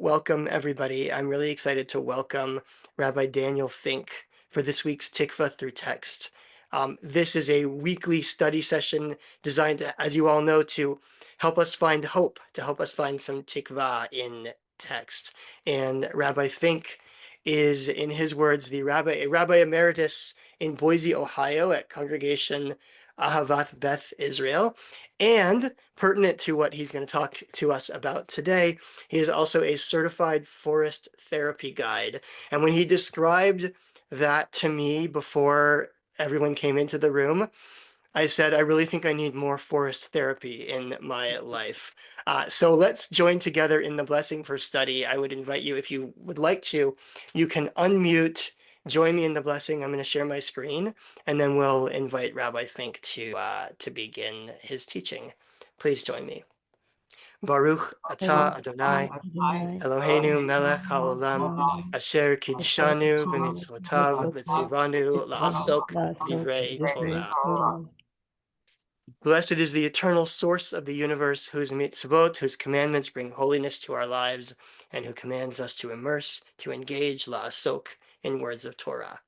welcome everybody. I'm really excited to welcome Rabbi Daniel Fink for this week's Tikva Through Text. This is a weekly study session designed, as you all know, to help us find hope, to help us find some tikva in text. And Rabbi Fink is, in his words, a rabbi emeritus in Boise, Ohio at Congregation Ahavat Beth Israel. And pertinent to what he's going to talk to us about today, he is also a certified forest therapy guide. And when he described that to me before everyone came into the room, I said, I really think I need more forest therapy in my life. So let's join together in the blessing for study. I would invite you, if you would like to, you can unmute, join me in the blessing. I'm going to share my screen, and then we'll invite Rabbi Fink to begin his teaching. Please join me. Baruch atah Adonai, Eloheinu melech haolam, asher kidshanu b'mitzvotav v'tzivanu la'asok divrei Torah. Blessed is the eternal source of the universe, whose mitzvot, whose commandments bring holiness to our lives, and who commands us to immerse, to engage, la'asok, in words of Torah.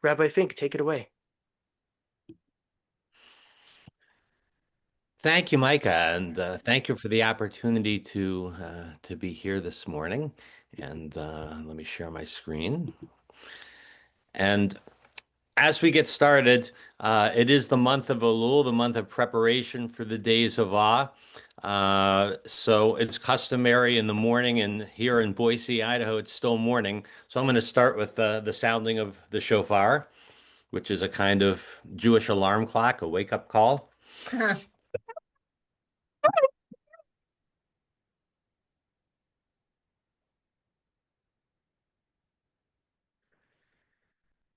Rabbi Fink, take it away. Thank you, Micah, and thank you for the opportunity to be here this morning. And let me share my screen. And as we get started, it is the month of Elul, the month of preparation for the days of awe. So it's customary in the morning, and here in Boise, Idaho, it's still morning. So I'm going to start with the sounding of the shofar, which is a kind of Jewish alarm clock, a wake-up call.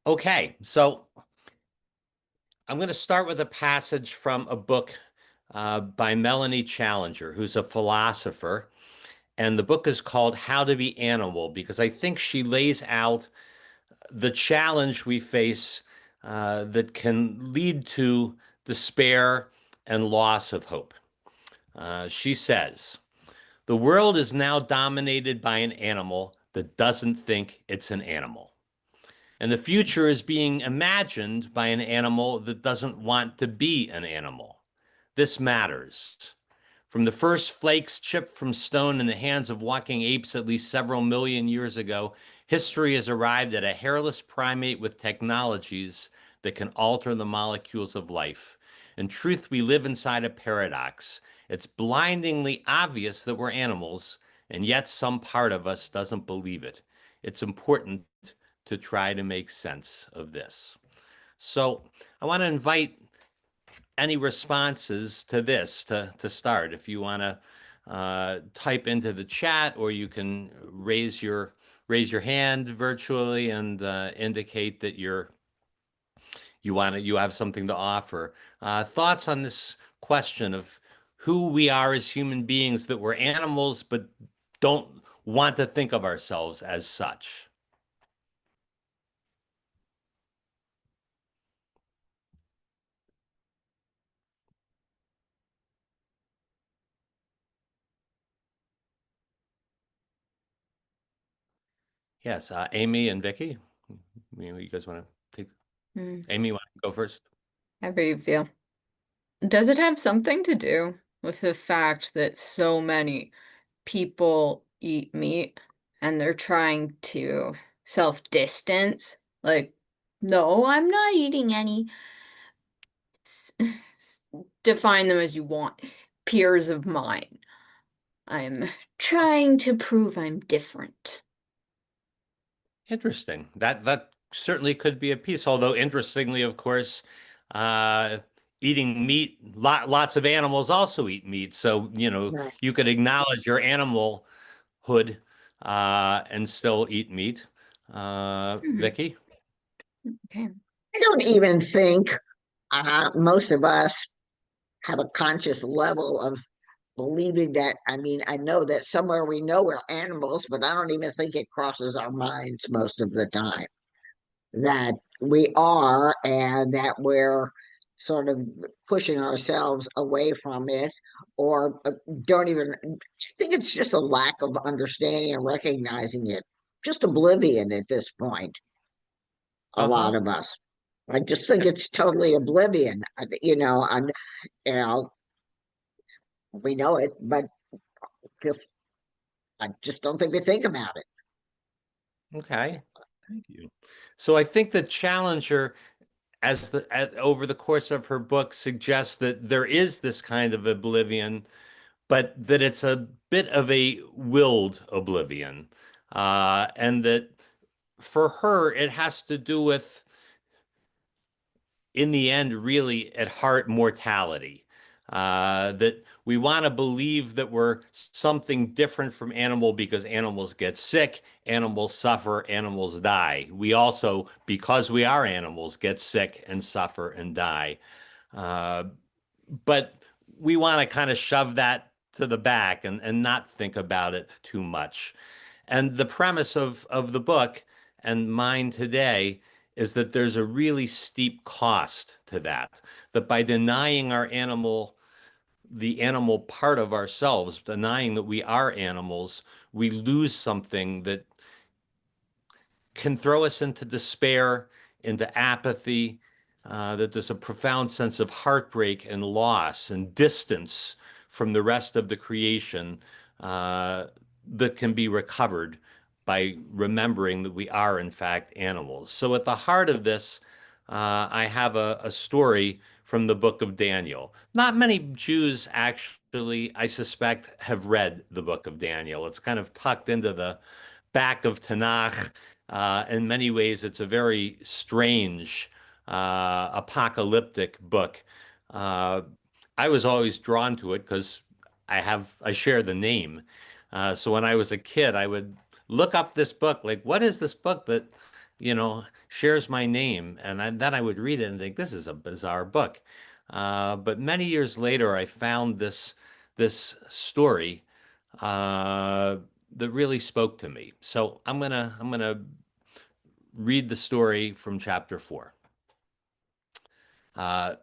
Okay, so I'm going to start with a passage from a book by Melanie Challenger, who's a philosopher. And the book is called How to Be Animal, because I think she lays out the challenge we face that can lead to despair and loss of hope. She says, "The world is now dominated by an animal that doesn't think it's an animal. And the future is being imagined by an animal that doesn't want to be an animal. This matters. From the first flakes chipped from stone in the hands of walking apes at least several million years ago, history has arrived at a hairless primate with technologies that can alter the molecules of life. In truth, we live inside a paradox. It's blindingly obvious that we're animals, and yet some part of us doesn't believe it. It's important to try to make sense of this." So I want to invite any responses to this to start. If you want to type into the chat, or you can raise your hand virtually and indicate that you have something to offer. Thoughts on this question of who we are as human beings, that we're animals but don't want to think of ourselves as such. Yes, Amy and Vicky, you guys want to take? Amy, you want to go first? However you feel. Does it have something to do with the fact that so many people eat meat and they're trying to self-distance? Like, no, I'm not eating any. Define them as you want. Peers of mine. I'm trying to prove I'm different. Interesting. That certainly could be a piece, although interestingly, of course, eating meat, lots of animals also eat meat. So, Right. you could acknowledge your animalhood and still eat meat. Vicky? Okay. I don't even think most of us have a conscious level of believing that. I mean, I know that somewhere we know we're animals, but I don't even think it crosses our minds most of the time that we are, and that we're sort of pushing ourselves away from it, or don't even think it's just a lack of understanding and recognizing it, just oblivion at this point, a lot Uh-huh. of us. I just think it's totally oblivion. I'm, you know, we know it, but just, I just don't think we think about it. Okay. Thank you. So I think the Challenger, over the course of her book, suggests that there is this kind of oblivion, but that it's a bit of a willed oblivion, and that for her it has to do with, in the end, really at heart, mortality. That we want to believe that we're something different from animal because animals get sick, animals suffer, animals die. We also, because we are animals, get sick and suffer and die. Uh, but we want to kind of shove that to the back and not think about it too much. And the premise of the book and mine today is that there's a really steep cost to that, that by denying the animal part of ourselves, denying that we are animals, we lose something that can throw us into despair, into apathy, that there's a profound sense of heartbreak and loss and distance from the rest of the creation, that can be recovered by remembering that we are, in fact, animals. So, at the heart of this, I have a story from the book of Daniel. Not many Jews actually, I suspect, have read the book of Daniel. It's kind of tucked into the back of Tanakh. In many ways, it's a very strange, apocalyptic book. Uh, I was always drawn to it because I share the name. So when I was a kid, I would look up this book, like, what is this book that, shares my name? And then I would read it and think, this is a bizarre book. But many years later, I found this story, uh, that really spoke to me. So I'm gonna read the story from chapter 4. Uh,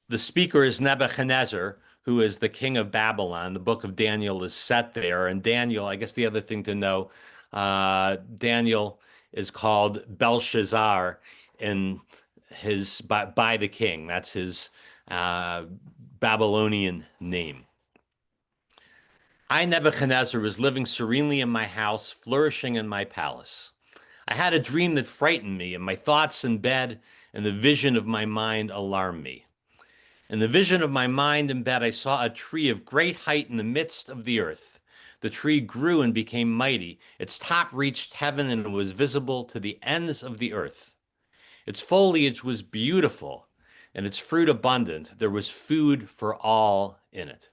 the speaker is Nebuchadnezzar, who is the king of Babylon. The book of Daniel is set there. And Daniel, I guess the other thing to know, Daniel is called Belshazzar in by the king. That's his uh, Babylonian name. I, Nebuchadnezzar, was living serenely in my house, flourishing in my palace. I had a dream that frightened me, and my thoughts in bed and the vision of my mind alarmed me. In the vision of my mind in bed, I saw a tree of great height in the midst of the earth. The tree grew and became mighty. Its top reached heaven and was visible to the ends of the earth. Its foliage was beautiful and its fruit abundant. There was food for all in it.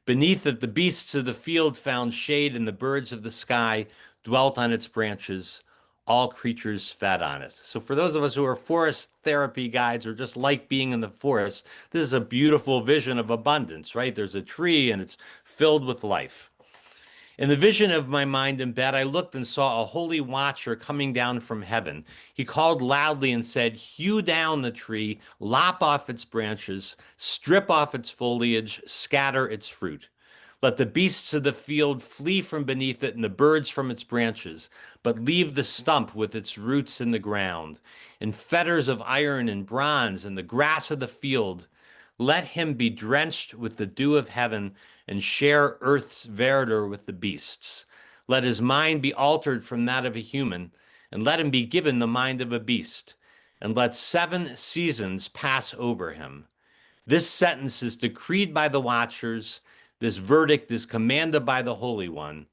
Beneath it, the beasts of the field found shade, and the birds of the sky dwelt on its branches. All creatures fed on it. So, for those of us who are forest therapy guides or just like being in the forest, this is a beautiful vision of abundance, right? There's a tree and it's filled with life. In the vision of my mind in bed, I looked and saw a holy watcher coming down from heaven. He called loudly and said, hew down the tree, lop off its branches, strip off its foliage, scatter its fruit. Let the beasts of the field flee from beneath it and the birds from its branches, but leave the stump with its roots in the ground. In fetters of iron and bronze and the grass of the field, let him be drenched with the dew of heaven and share earth's verdure with the beasts. Let his mind be altered from that of a human, and let him be given the mind of a beast. And let 7 seasons pass over him. This sentence is decreed by the watchers. This verdict is commanded by the Holy One,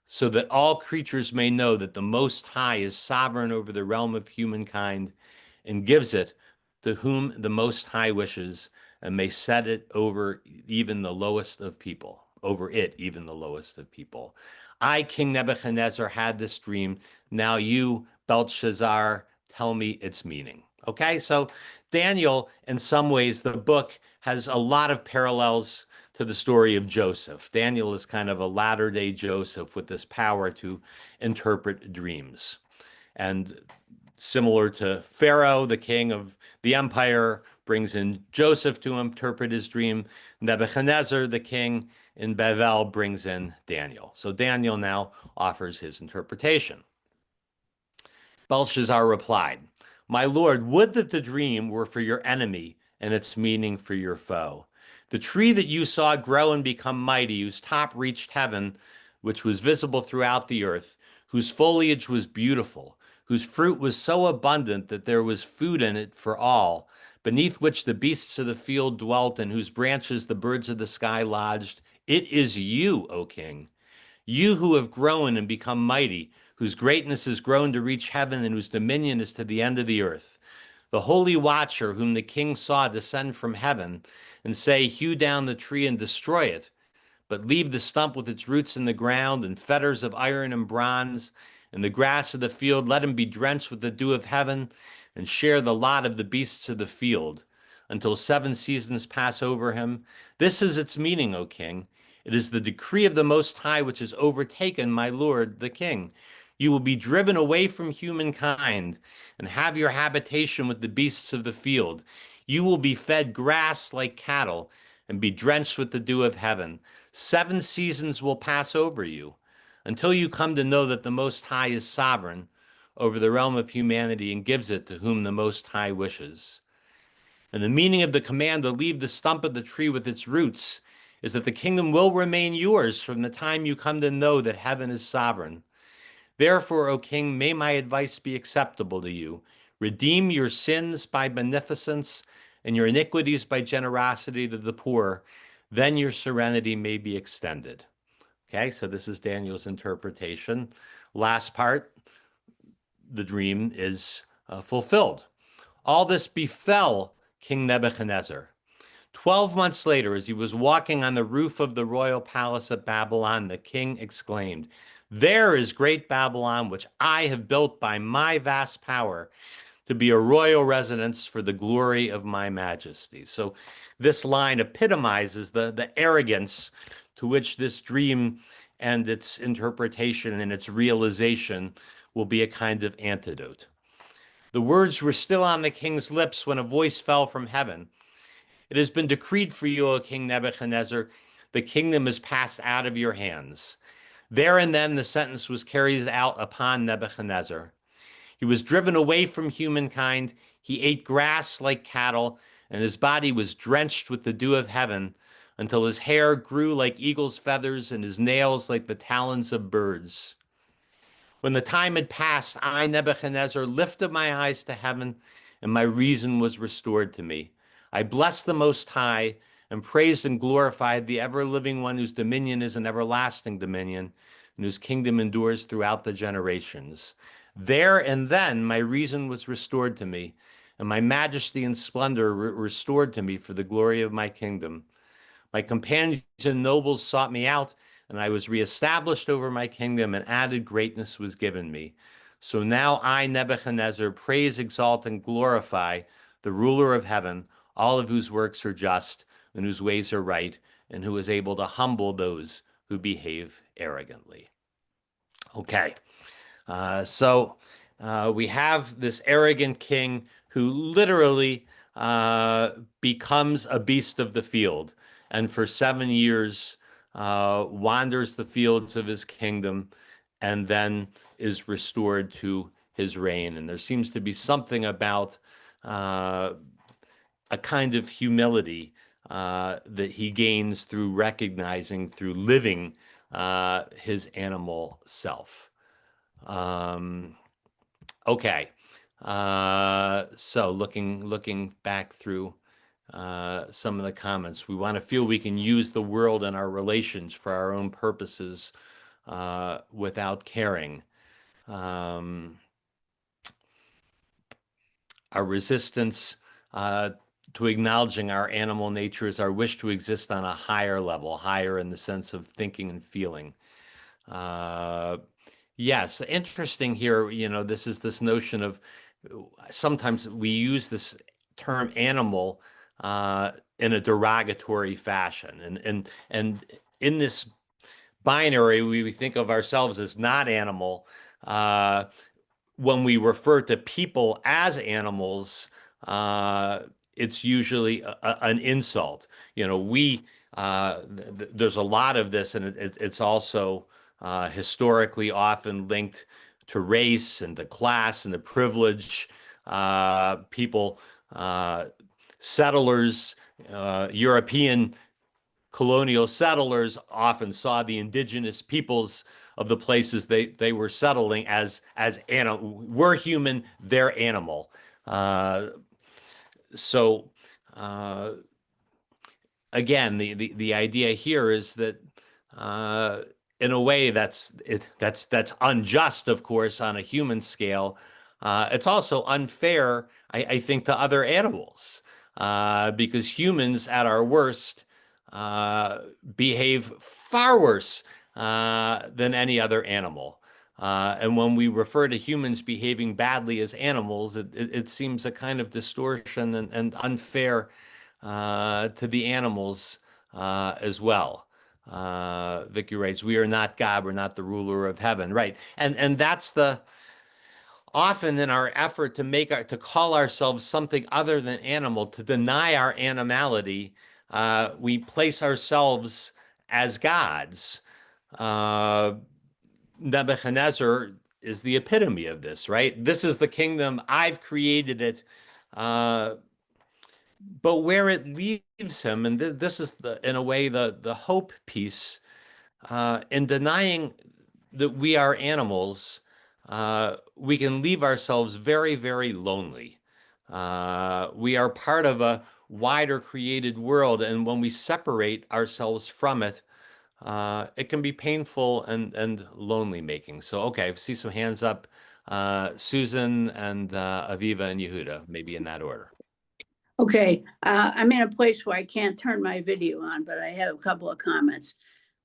so that all creatures may know that the Most High is sovereign over the realm of humankind and gives it to whom the Most High wishes, and may set it over even the lowest of people, over it, even the lowest of people. I, King Nebuchadnezzar, had this dream. Now you, Belshazzar, tell me its meaning. Okay, so Daniel, in some ways, the book has a lot of parallels to the story of Joseph. Daniel is kind of a latter-day Joseph with this power to interpret dreams. And similar to Pharaoh, the king of the empire, brings in Joseph to interpret his dream. Nebuchadnezzar, the king in Babel, brings in Daniel. So Daniel now offers his interpretation. Belshazzar replied, "My lord, would that the dream were for your enemy and its meaning for your foe. The tree that you saw grow and become mighty, whose top reached heaven, which was visible throughout the earth, whose foliage was beautiful, whose fruit was so abundant that there was food in it for all, beneath which the beasts of the field dwelt, and whose branches the birds of the sky lodged. It is you, O king. You who have grown and become mighty, whose greatness has grown to reach heaven and whose dominion is to the end of the earth. The holy watcher whom the king saw descend from heaven and say, hew down the tree and destroy it, but leave the stump with its roots in the ground and fetters of iron and bronze, and the grass of the field, let him be drenched with the dew of heaven and share the lot of the beasts of the field until 7 seasons pass over him. This is its meaning, O king. It is the decree of the Most High which has overtaken my lord, the king. You will be driven away from humankind and have your habitation with the beasts of the field. You will be fed grass like cattle and be drenched with the dew of heaven. 7 seasons will pass over you until you come to know that the Most High is sovereign over the realm of humanity and gives it to whom the Most High wishes. And the meaning of the command to leave the stump of the tree with its roots is that the kingdom will remain yours from the time you come to know that heaven is sovereign. Therefore, O king, may my advice be acceptable to you. Redeem your sins by beneficence and your iniquities by generosity to the poor. Then your serenity may be extended." Okay, so this is Daniel's interpretation. Last part, the dream is fulfilled. All this befell King Nebuchadnezzar. 12 months later, as he was walking on the roof of the royal palace of Babylon, the king exclaimed, "There is great Babylon, which I have built by my vast power to be a royal residence for the glory of my majesty." So this line epitomizes the arrogance to which this dream and its interpretation and its realization will be a kind of antidote. The words were still on the king's lips when a voice fell from heaven. "It has been decreed for you, O King Nebuchadnezzar, the kingdom is passed out of your hands." There and then the sentence was carried out upon Nebuchadnezzar. He was driven away from humankind. He ate grass like cattle, and his body was drenched with the dew of heaven until his hair grew like eagle's feathers and his nails like the talons of birds. When the time had passed, I, Nebuchadnezzar, lifted my eyes to heaven, and my reason was restored to me. I blessed the Most High and praised and glorified the ever-living one whose dominion is an everlasting dominion and whose kingdom endures throughout the generations. There and then my reason was restored to me, and my majesty and splendor restored to me for the glory of my kingdom. My companions and nobles sought me out, and I was reestablished over my kingdom, and added greatness was given me. So now I, Nebuchadnezzar, praise, exalt, and glorify the ruler of heaven, all of whose works are just and whose ways are right, and who is able to humble those who behave arrogantly. Okay, so we have this arrogant king who literally becomes a beast of the field, and for 7 years wanders the fields of his kingdom, and then is restored to his reign. And there seems to be something about a kind of humility that he gains through recognizing, through living his animal self. Okay, so looking back through some of the comments, we want to feel we can use the world and our relations for our own purposes without caring. Our resistance to acknowledging our animal nature is our wish to exist on a higher level, higher in the sense of thinking and feeling. Yes, interesting here, this is this notion of sometimes we use this term animal in a derogatory fashion. And in this binary, we think of ourselves as not animal, when we refer to people as animals, it's usually an insult. You know, there's a lot of this, and it's also historically often linked to race and to class and the privilege. People, settlers, European colonial settlers often saw the indigenous peoples of the places they were settling as animal. We're human, they're animal. So uh, again, the idea here is that in a way that's unjust, of course, on a human scale. It's also unfair, I think, to other animals because humans at our worst behave far worse than any other animal. And when we refer to humans behaving badly as animals, it seems a kind of distortion and unfair to the animals as well. Vicky writes, "We are not God. We're not the ruler of heaven." Right, and that's the often in our effort to call ourselves something other than animal, to deny our animality, we place ourselves as gods. Uh, Nebuchadnezzar is the epitome of this, right? This is the kingdom. I've created it. Uh, but where it leaves him, and this is in a way the hope piece, in denying that we are animals, we can leave ourselves very, very lonely. We are part of a wider created world, and when we separate ourselves from it, it can be painful and lonely making. So, okay, I see some hands up. Susan and Aviva and Yehuda, maybe in that order. Okay, I'm in a place where I can't turn my video on, but I have a couple of comments.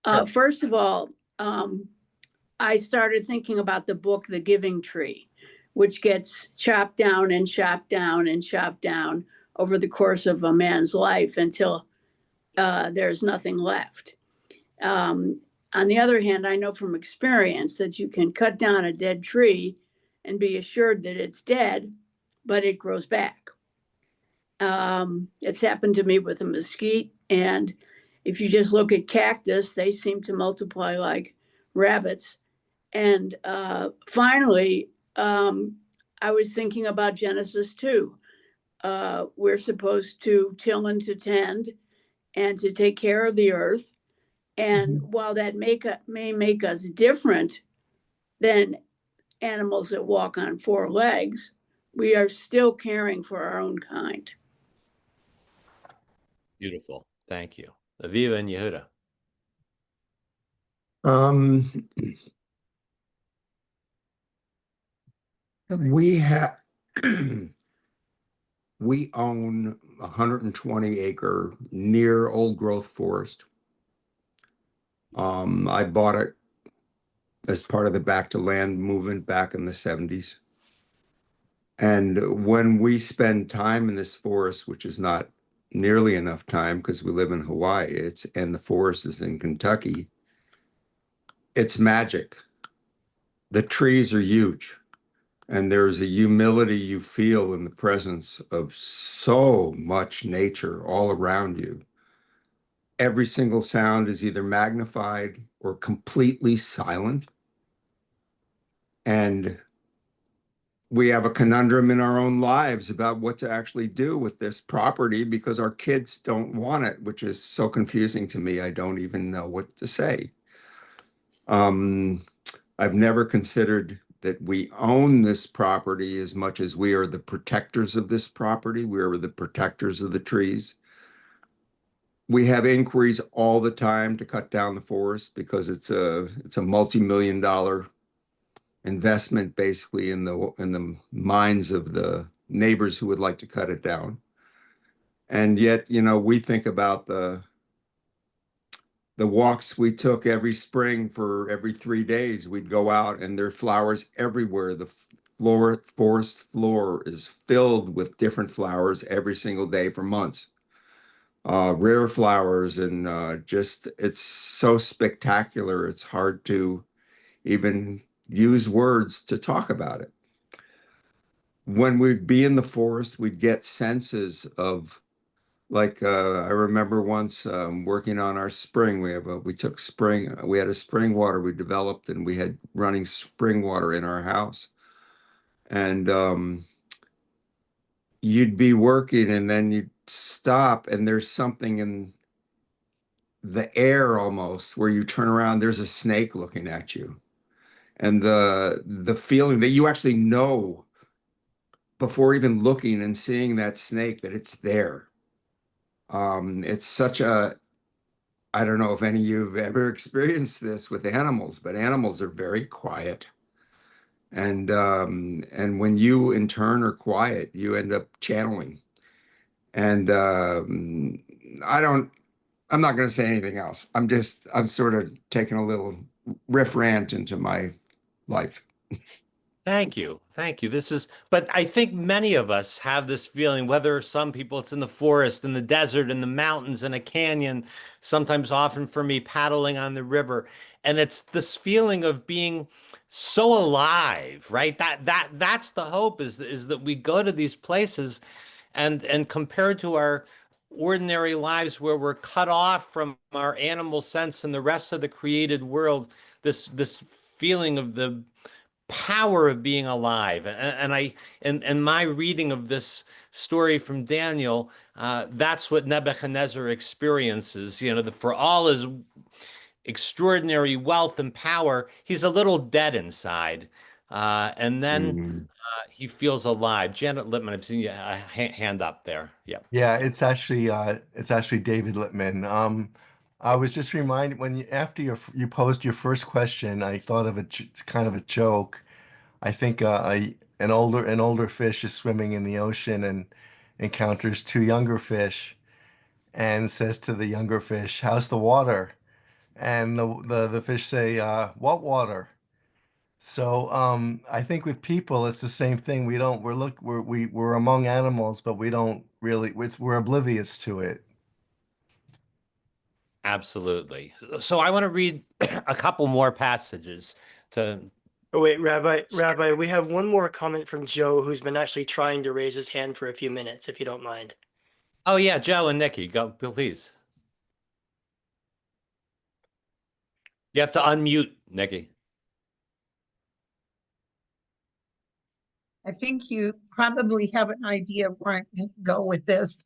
Sure. First of all, I started thinking about the book, The Giving Tree, which gets chopped down and chopped down and chopped down over the course of a man's life until there's nothing left. On the other hand, I know from experience that you can cut down a dead tree and be assured that it's dead, but it grows back. It's happened to me with a mesquite. And if you just look at cactus, they seem to multiply like rabbits. And finally, I was thinking about Genesis 2. We're supposed to till and to tend and to take care of the earth. And while that may make us different than animals that walk on four legs, we are still caring for our own kind. Beautiful. Thank you. Aviva and Yehuda. We own 120-acre near old growth forest. I bought it as part of the Back to Land movement back in the 70s. And when we spend time in this forest, which is not nearly enough time because we live in Hawaii, and the forest is in Kentucky, it's magic. The trees are huge, and there's a humility you feel in the presence of so much nature all around you. Every single sound is either magnified or completely silent. And we have a conundrum in our own lives about what to actually do with this property because our kids don't want it, which is so confusing to me. I don't even know what to say. I've never considered that we own this property as much as we are the protectors of this property. We are the protectors of the trees. We have inquiries all the time to cut down the forest because it's a multi-million-dollar investment basically in the minds of the neighbors who would like to cut it down. And yet, you know, we think about the walks we took every spring for every 3 days. We'd go out and there are flowers everywhere. The forest floor is filled with different flowers every single day for months. Rare flowers and just it's so spectacular. It's hard to even use words to talk about it. when we'd be in the forest, we'd get senses of like I remember once working on our spring. We took spring. We had a spring water we developed, and we had running spring water in our house. And you'd be working, and then you'd stop, and there's something in the air almost where you turn around. There's a snake looking at you, and the feeling that you actually know before even looking and seeing that snake that it's there. It's such a I don't know if any of you have ever experienced this with animals, but animals are very quiet. And when you in turn are quiet, you end up channeling. And I don't I'm not going to say anything else. I'm sort of taking a little riff rant into my life. Thank you. Thank you. But I think many of us have this feeling, whether some people it's in the forest, in the desert, in the mountains, in a canyon, sometimes often for me, paddling on the river. And it's this feeling of being so alive, right? That's the hope is that we go to these places and compared to our ordinary lives where we're cut off from our animal sense and the rest of the created world, this feeling of the power of being alive. And my reading of this story from Daniel, that's what Nebuchadnezzar experiences. For all his extraordinary wealth and power, he's a little dead inside. And then Mm. he feels alive. Janet Littman, I've seen you hand up there. Yeah. Yeah, it's actually David Littman. I was just reminded when after you posed your first question, I thought of it's kind of a joke. I think an older fish is swimming in the ocean and encounters two younger fish and says to the younger fish, "How's the water?" And the fish say, "What water?" So I think with people, it's the same thing. We don't we're look we're among animals, but we don't really we're oblivious to it. Absolutely. So I want to read a couple more passages to. Oh, wait, Rabbi, we have one more comment from Joe, who's been actually trying to raise his hand for a few minutes, if you don't mind. Oh yeah, Joe and Nikki, go please. You have to unmute, Nikki. I think you probably have an idea of where I'm going to go with this.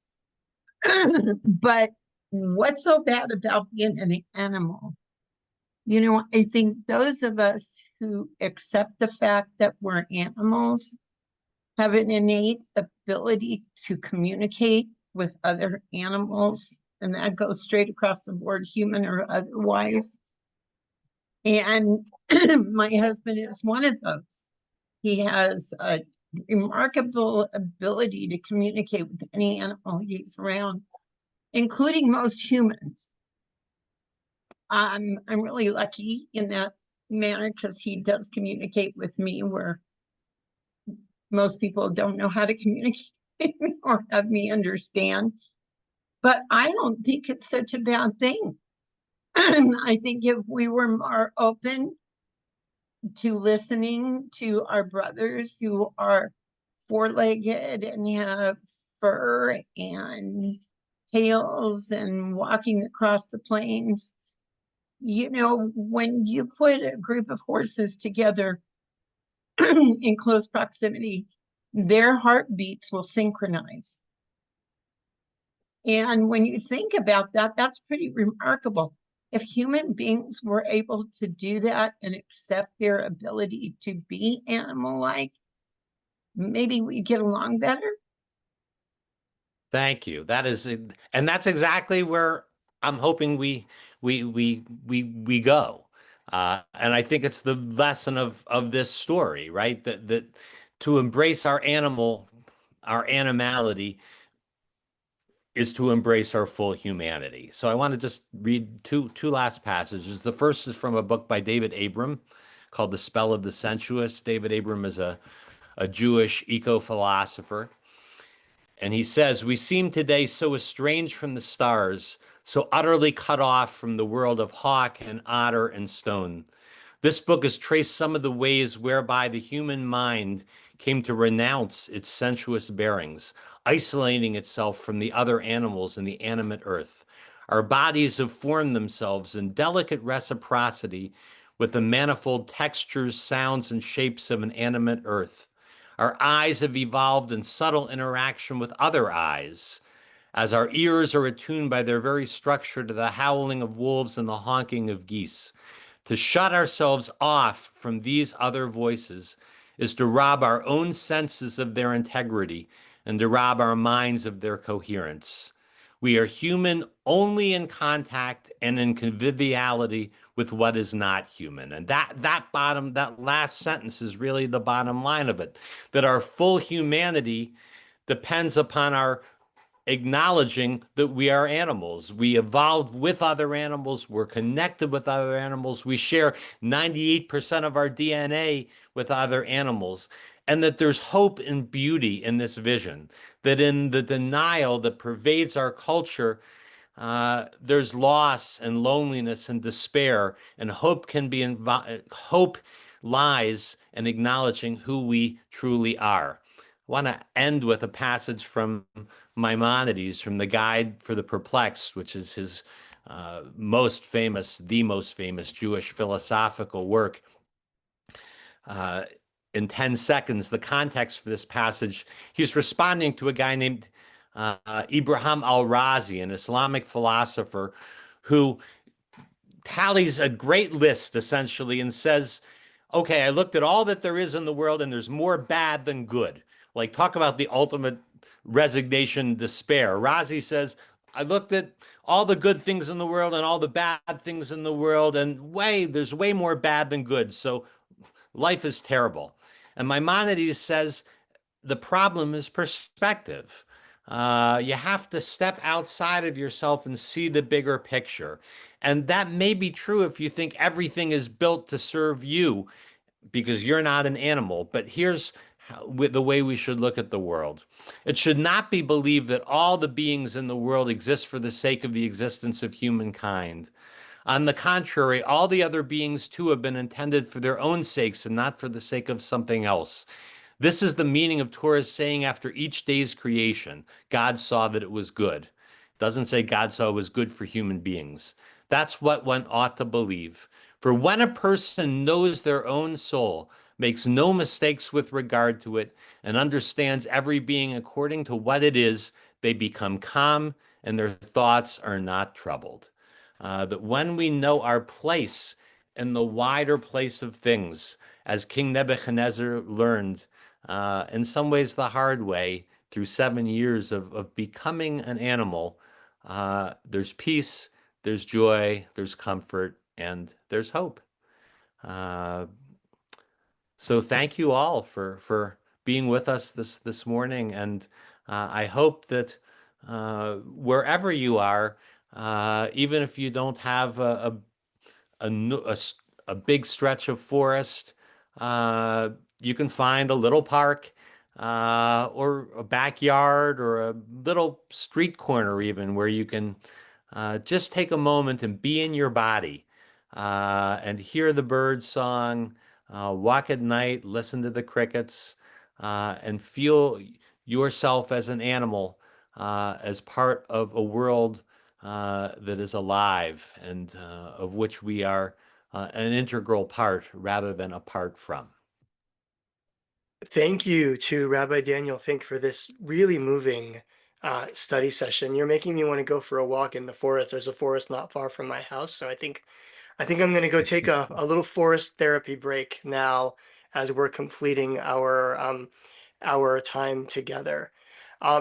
But what's so bad about being an animal? I think those of us who accept the fact that we're animals have an innate ability to communicate with other animals, and that goes straight across the board, human or otherwise. And my husband is one of those. He has a remarkable ability to communicate with any animal he's around, including most humans. I'm really lucky in that manner because he does communicate with me where most people don't know how to communicate or have me understand. But I don't think it's such a bad thing. I think if we were more open to listening to our brothers who are four-legged and have fur and tails and walking across the plains. When you put a group of horses together in close proximity, their heartbeats will synchronize. And when you think about that, that's pretty remarkable. If human beings were able to do that and accept their ability to be animal-like, maybe we get along better. Thank you. And that's exactly where I'm hoping we go. And I think it's the lesson of this story, right? That to embrace our animality is to embrace our full humanity. So I want to just read two last passages. The first is from a book by David Abram called The Spell of the Sensuous. David Abram is a Jewish eco-philosopher. And he says, "We seem today so estranged from the stars, so utterly cut off from the world of hawk and otter and stone. This book has traced some of the ways whereby the human mind came to renounce its sensuous bearings, isolating itself from the other animals in the animate earth. Our bodies have formed themselves in delicate reciprocity with the manifold textures, sounds, and shapes of an animate earth. Our eyes have evolved in subtle interaction with other eyes, as our ears are attuned by their very structure to the howling of wolves and the honking of geese. To shut ourselves off from these other voices is to rob our own senses of their integrity and to rob our minds of their coherence. We are human only in contact and in conviviality with what is not human. And that last sentence is really the bottom line of it, that our full humanity depends upon our acknowledging that we are animals. We evolved with other animals. We're connected with other animals. We share 98% of our DNA with other animals. And that there's hope and beauty in this vision, that in the denial that pervades our culture, there's loss and loneliness and despair, and hope lies in acknowledging who we truly are. I want to end with a passage from Maimonides, from the Guide for the Perplexed, which is his the most famous Jewish philosophical work. In 10 seconds, the context for this passage, he's responding to a guy named Ibrahim al-Razi, an Islamic philosopher, who tallies a great list, essentially, and says, okay, I looked at all that there is in the world, and there's more bad than good. Like, talk about the ultimate resignation, despair. Razi says, I looked at all the good things in the world and all the bad things in the world, and there's way more bad than good. So life is terrible. And Maimonides says the problem is perspective. You have to step outside of yourself and see the bigger picture. And that may be true if you think everything is built to serve you because you're not an animal. But here's the way we should look at the world. It should not be believed that all the beings in the world exist for the sake of the existence of humankind. On the contrary, all the other beings too have been intended for their own sakes and not for the sake of something else. This is the meaning of Torah's saying after each day's creation, God saw that it was good. It doesn't say God saw it was good for human beings. That's what one ought to believe. For when a person knows their own soul, makes no mistakes with regard to it, and understands every being according to what it is, they become calm and their thoughts are not troubled. That when we know our place in the wider place of things, as King Nebuchadnezzar learned, in some ways the hard way, through 7 years of becoming an animal, there's peace, there's joy, there's comfort, and there's hope. So thank you all for being with us this morning, and I hope that wherever you are, even if you don't have a big stretch of forest, you can find a little park or a backyard or a little street corner even where you can just take a moment and be in your body and hear the bird song, walk at night, listen to the crickets, and feel yourself as an animal, as part of a world that is alive and of which we are an integral part rather than apart from. Thank you to Rabbi Daniel Fink for this really moving study session. You're making me want to go for a walk in the forest. There's a forest not far from my house, so I think I'm going to go take a little forest therapy break now as we're completing our time together.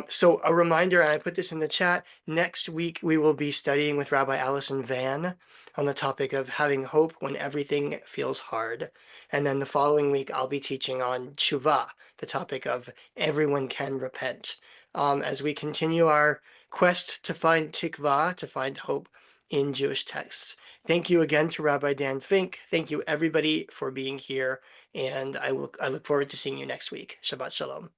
So a reminder, and I put this in the chat, next week we will be studying with Rabbi Allison Van on the topic of having hope when everything feels hard. And then the following week I'll be teaching on tshuva, the topic of everyone can repent, as we continue our quest to find tikva, to find hope in Jewish texts. Thank you again to Rabbi Dan Fink. Thank you everybody for being here, and I look forward to seeing you next week. Shabbat Shalom.